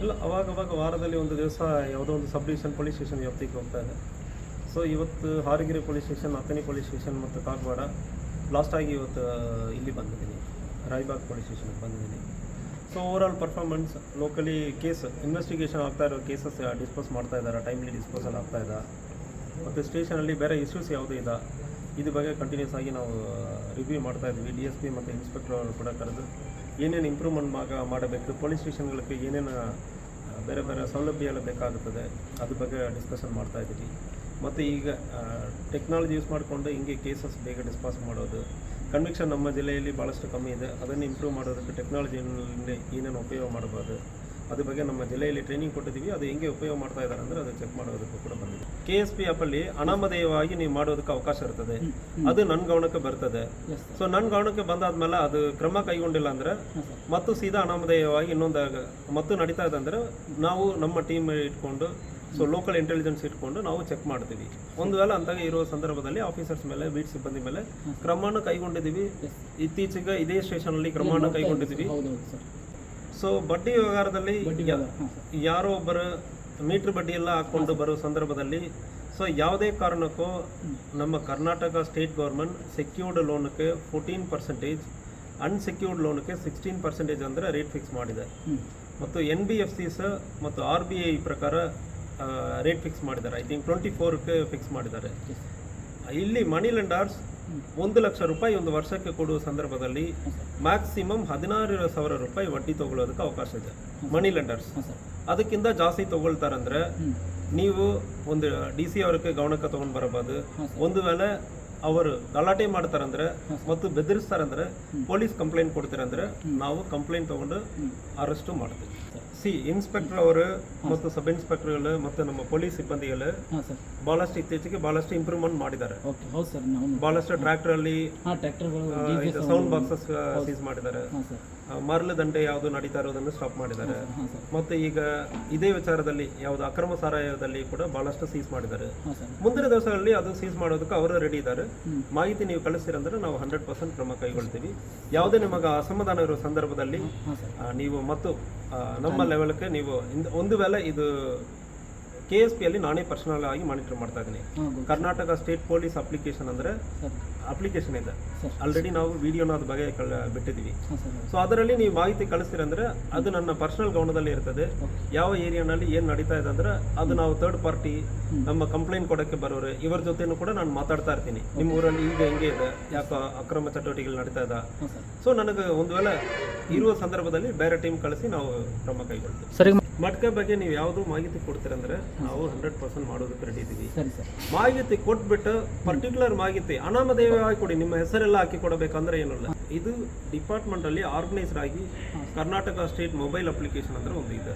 ಇಲ್ಲ, ಅವಾಗವಾಗ ವಾರದಲ್ಲಿ ಒಂದು ದಿವಸ ಯಾವುದೋ ಒಂದು ಸಬ್ ಡಿವಿಷನ್ ಪೊಲೀಸ್ ಸ್ಟೇಷನ್ ವ್ಯಾಪ್ತಿಗೆ ಹೋಗ್ತಾ ಇದೆ. ಸೊ ಇವತ್ತು Haragiri police station, Athani police station ಮತ್ತು ಕಾಗವಾಡ ಲಾಸ್ಟಾಗಿ ಇವತ್ತು ಇಲ್ಲಿ ಬಂದಿದ್ದೀನಿ, ರಾಯಬಾಗ್ ಪೊಲೀಸ್ ಸ್ಟೇಷನ್ಗೆ ಬಂದಿದ್ದೀನಿ. So overall performance locally case investigation ಆಗ್ತಾ ಇರೋ ಕೇಸಸ್ ಡಿಸ್ಪೋಸ್ ಮಾಡ್ತಾ ಇದ್ದಾರೆ, ಟೈಮ್ಲಿ ಡಿಸ್ಪೋಸಲ್ ಆಗ್ತಾ ಇದೆ. ಮತ್ತು ಸ್ಟೇಷನಲ್ಲಿ ಬೇರೆ ಇಶ್ಯೂಸ್ ಯಾವುದೂ ಇದೆ, ಇದ್ರ ಬಗ್ಗೆ ಕಂಟಿನ್ಯೂಸ್ ಆಗಿ ನಾವು ರಿವ್ಯೂ ಮಾಡ್ತಾ ಇದ್ವಿ. DSP ಮತ್ತು ಇನ್ಸ್ಪೆಕ್ಟರ್ ಅವರು ಕೂಡ ಕರೆದು ಏನೇನು ಇಂಪ್ರೂವ್ಮೆಂಟ್ ಮಾಡಬೇಕು, ಪೊಲೀಸ್ ಸ್ಟೇಷನ್ಗಳಿಗೆ ಏನೇನು ಬೇರೆ ಬೇರೆ ಸೌಲಭ್ಯ ಎಲ್ಲ ಬೇಕಾಗುತ್ತದೆ ಅದ್ರ ಬಗ್ಗೆ ಡಿಸ್ಕಷನ್ ಮಾಡ್ತಾ ಇದ್ದೀವಿ. ಮತ್ತು ಈಗ ಟೆಕ್ನಾಲಜಿ ಯೂಸ್ ಮಾಡಿಕೊಂಡು ಹಿಂಗೆ ಕೇಸಸ್ ಬೇಗ ಡಿಸ್ಪಾಸ್ ಮಾಡೋದು, ಕನ್ವಿಕ್ಷನ್ ನಮ್ಮ ಜಿಲ್ಲೆಯಲ್ಲಿ ಭಾಳಷ್ಟು ಕಮ್ಮಿ ಇದೆ, ಅದನ್ನು ಇಂಪ್ರೂವ್ ಮಾಡೋದಕ್ಕೆ ಟೆಕ್ನಾಲಜಿಯಿಂದ ಏನೇನು ಉಪಯೋಗ ಮಾಡ್ಬೋದು ಅದ್ರ ಬಗ್ಗೆ ನಮ್ಮ ಜಿಲ್ಲೆಯಲ್ಲಿ ಟ್ರೈನಿಂಗ್ ಕೊಟ್ಟಿದ್ದೀವಿ. ಅದು ಹೆಂಗೆ ಉಪಯೋಗ ಮಾಡ್ತಾ ಇದ್ದಾರೆ ಅಂದರೆ ಅದು ಚೆಕ್ ಮಾಡೋದಕ್ಕೂ ಕೂಡ ಬಂದಿದೆ. KSP ಆ್ಯಪಲ್ಲಿ ಅನಾಮಧೇಯವಾಗಿ ನೀವು ಮಾಡೋದಕ್ಕೆ ಅವಕಾಶ ಇರ್ತದೆ, ಅದು ನನ್ನ ಗಮನಕ್ಕೆ ಬರ್ತದೆ. ಸೊ ನನ್ನ ಗಮನಕ್ಕೆ ಬಂದಾದ್ಮೇಲೆ ಅದು ಕ್ರಮ ಕೈಗೊಂಡಿಲ್ಲ ಅಂದರೆ ಮತ್ತು ಸೀದಾ ಅನಾಮಧೇಯವಾಗಿ ಇನ್ನೊಂದು ಮತ್ತು ನಡೀತಾ ಇದೆ ಅಂದರೆ ನಾವು ನಮ್ಮ ಟೀಮ್ ಇಟ್ಕೊಂಡು, ಸೊ ಲೋಕಲ್ ಇಂಟೆಲಿಜೆನ್ಸ್ ಇಟ್ಕೊಂಡು ನಾವು ಚೆಕ್ ಮಾಡ್ತೀವಿ. ಒಂದು ವೇಳೆ ಅಂತಾಗ ಇರೋ ಸಂದರ್ಭದಲ್ಲಿ ಆಫೀಸರ್ಸ್ ಮೇಲೆ, ಬೀಟ್ ಸಿಬ್ಬಂದಿ ಮೇಲೆ ಕ್ರಮವನ್ನು ಕೈಗೊಂಡಿದ್ದೀವಿ. ಇತ್ತೀಚೆಗೆ ಇದೇ ಸ್ಟೇಷನಲ್ಲಿ ಕ್ರಮವನ್ನು ಕೈಗೊಂಡಿದ್ದೀವಿ. ಸೊ ಬಡ್ಡಿ ವ್ಯವಹಾರದಲ್ಲಿ ಯಾರೋ ಒಬ್ಬರು ಮೀಟ್ರ್ ಬಡ್ಡಿ ಎಲ್ಲ ಹಾಕ್ಕೊಂಡು ಬರೋ ಸಂದರ್ಭದಲ್ಲಿ ಸೊ ಯಾವುದೇ ಕಾರಣಕ್ಕೂ ನಮ್ಮ ಕರ್ನಾಟಕ ಸ್ಟೇಟ್ ಗೌರ್ಮೆಂಟ್ ಸೆಕ್ಯೂರ್ಡ್ ಲೋನ್ಗೆ 14%, ಅನ್ಸೆಕ್ಯೂರ್ಡ್ ಲೋನ್ಗೆ 16% ಅಂದರೆ ರೇಟ್ ಫಿಕ್ಸ್ ಮಾಡಿದೆ. ಮತ್ತು NBFCs ಮತ್ತು RBI ಪ್ರಕಾರ ರೇಟ್ ಫಿಕ್ಸ್ ಮಾಡಿದ್ದಾರೆ. ಐ ಥಿಂಕ್ 24ಕ್ಕೆ ಫಿಕ್ಸ್ ಮಾಡಿದ್ದಾರೆ. ಇಲ್ಲಿ ಮನಿ ಲೆಂಡರ್ಸ್ 1 ಲಕ್ಷ ರೂಪಾಯಿ ಒಂದು ವರ್ಷಕ್ಕೆ ಕೊಡುವ ಸಂದರ್ಭದಲ್ಲಿ ಮ್ಯಾಕ್ಸಿಮಮ್ 16,000 ರೂಪಾಯಿ ವಡ್ಡಿ ತಗೊಳ್ಳೋದಕ್ಕೆ ಅವಕಾಶ ಇದೆ ಮನಿ ಲೆಂಡರ್ಸ್. ಅದಕ್ಕಿಂತ ಜಾಸ್ತಿ ತಗೊಳ್ತಾರಂದ್ರೆ ನೀವು ಒಂದು DC ಅವ್ರಿಗೆ ಗಮನಕ್ಕೆ ತೊಗೊಂಡು ಬರಬಹುದು. ಒಂದು ವೇಳೆ ಅವರು ಗಲಾಟೆ ಮಾಡ್ತಾರಂದ್ರೆ ಮತ್ತು ಬೆದರಿಸ್ತಾರಂದ್ರೆ ಪೊಲೀಸ್ ಕಂಪ್ಲೇಂಟ್ ಕೊಡ್ತಾರಂದ್ರೆ ನಾವು ಕಂಪ್ಲೇಂಟ್ ತಗೊಂಡು ಅರೆಸ್ಟು ಮಾಡ್ತೀವಿ. ಇನ್ಸ್ಪೆಕ್ಟರ್ ಅವರು ಮತ್ತು ಸಬ್ ಇನ್ಸ್ಪೆಕ್ಟರ್ಗಳು ಮತ್ತು ನಮ್ಮ ಪೊಲೀಸ್ ಸಿಬ್ಬಂದಿಗಳು ಬಹಳಷ್ಟು ಇತ್ತೀಚೆಗೆ ಬಹಳಷ್ಟು ಇಂಪ್ರೂವ್ಮೆಂಟ್ ಮಾಡಿದ್ದಾರೆ. ಬಹಳಷ್ಟು ಟ್ರ್ಯಾಕ್ಟರಲ್ಲಿ ಸೌಂಡ್ ಬಾಕ್ಸಸ್ ಸೀಸ್ ಮಾಡಿದ್ದಾರೆ, ಮರಳು ದಂಡೆ ಯಾವುದು ನಡೀತಾ ಇರೋದನ್ನು ಸ್ಟಾಪ್ ಮಾಡಿದ್ದಾರೆ. ಮತ್ತು ಈಗ ಇದೇ ವಿಚಾರದಲ್ಲಿ ಯಾವುದು ಅಕ್ರಮ ಸಾರಾಯದಲ್ಲಿ ಕೂಡ ಬಹಳಷ್ಟು ಸೀಸ್ ಮಾಡಿದ್ದಾರೆ. ಮುಂದಿನ ದಿವಸಗಳಲ್ಲಿ ಅದು ಸೀಸ್ ಮಾಡೋದಕ್ಕೆ ಅವರು ರೆಡಿ ಇದ್ದಾರೆ. ಮಾಹಿತಿ ನೀವು ಕಳಿಸ್ತೀರಂದ್ರೆ ನಾವು 100% ಕ್ರಮ ಕೈಗೊಳ್ತೀವಿ. ಯಾವುದೇ ನಿಮಗೆ ಅಸಮಾಧಾನ ಇರೋ ಸಂದರ್ಭದಲ್ಲಿ ನೀವು ಮತ್ತು ನಮ್ಮ ಲೆವೆಲ್ಗೆ ನೀವು ಒಂದು ವೇಳೆ ಇದು KSPಯಲ್ಲಿ ನಾನೇ ಪರ್ಸನಲ್ ಆಗಿ ಮಾನಿಟರ್ ಮಾಡ್ತಾ ಇದ್ದೀನಿ. ಕರ್ನಾಟಕ ಸ್ಟೇಟ್ ಪೊಲೀಸ್ ಅಪ್ಲಿಕೇಶನ್ ಅಂದರೆ ಅಪ್ಲಿಕೇಶನ್ ಇದೆ, ಆಲ್ರೆಡಿ ನಾವು ವಿಡಿಯೋನ ಅದ್ರ ಬಗ್ಗೆ ಬಿಟ್ಟಿದ್ದೀವಿ. ಸೊ ಅದರಲ್ಲಿ ನೀವು ಮಾಹಿತಿ ಕಳಿಸ್ತೀರಂದ್ರೆ ಅದು ನನ್ನ ಪರ್ಸನಲ್ ಗಮನದಲ್ಲಿ ಇರ್ತದೆ. ಯಾವ ಏರಿಯಾನಲ್ಲಿ ಏನು ನಡೀತಾ ಇದೆ ಅಂದರೆ ಅದು ನಾವು ಥರ್ಡ್ ಪಾರ್ಟಿ ನಮ್ಮ ಕಂಪ್ಲೇಂಟ್ ಕೊಡೋಕ್ಕೆ ಬರೋರು ಇವರ ಜೊತೆನೂ ಕೂಡ ನಾನು ಮಾತಾಡ್ತಾ ಇರ್ತೀನಿ. ನಿಮ್ಮ ಊರಲ್ಲಿ ಈಗ ಹೆಂಗೆ ಇದೆ, ಯಾಕೆ ಅಕ್ರಮ ಚಟುವಟಿಕೆಗಳು ನಡೀತಾ ಇದೆ. ಸೊ ನನಗೆ ಒಂದು ವೇಳೆ ಇರುವ ಸಂದರ್ಭದಲ್ಲಿ ಬೇರೆ ಟೀಮ್ ಕಳಿಸಿ ನಾವು ಕ್ರಮ ಕೈಗೊಳ್ತೀವಿ. ಸರಿ, ಮಟ್ಕ ಬಗ್ಗೆ ನೀವು ಯಾವುದು ಮಾಹಿತಿ ಕೊಡ್ತೀರಂದ್ರೆ ನಾವು 100% ಮಾಡೋದಕ್ಕೆ ರೆಡಿ ಇದ್ದೀವಿ. ಮಾಹಿತಿ ಕೊಟ್ಬಿಟ್ಟು ಪರ್ಟಿಕ್ಯುಲರ್ ಮಾಹಿತಿ ಅನಾಮಧೇಯವಾಗಿ ಕೊಡಿ, ನಿಮ್ಮ ಹೆಸರೆಲ್ಲ ಹಾಕಿ ಕೊಡಬೇಕಂದ್ರೆ ಏನಲ್ಲ. ಇದು ಡಿಪಾರ್ಟ್ಮೆಂಟ್ ಅಲ್ಲಿ ಆರ್ಗನೈಸ್ಡ್ ಆಗಿ ಕರ್ನಾಟಕ ಸ್ಟೇಟ್ ಮೊಬೈಲ್ ಅಪ್ಲಿಕೇಶನ್ ಅಂದ್ರೆ ಒಂದು ಇದೆ.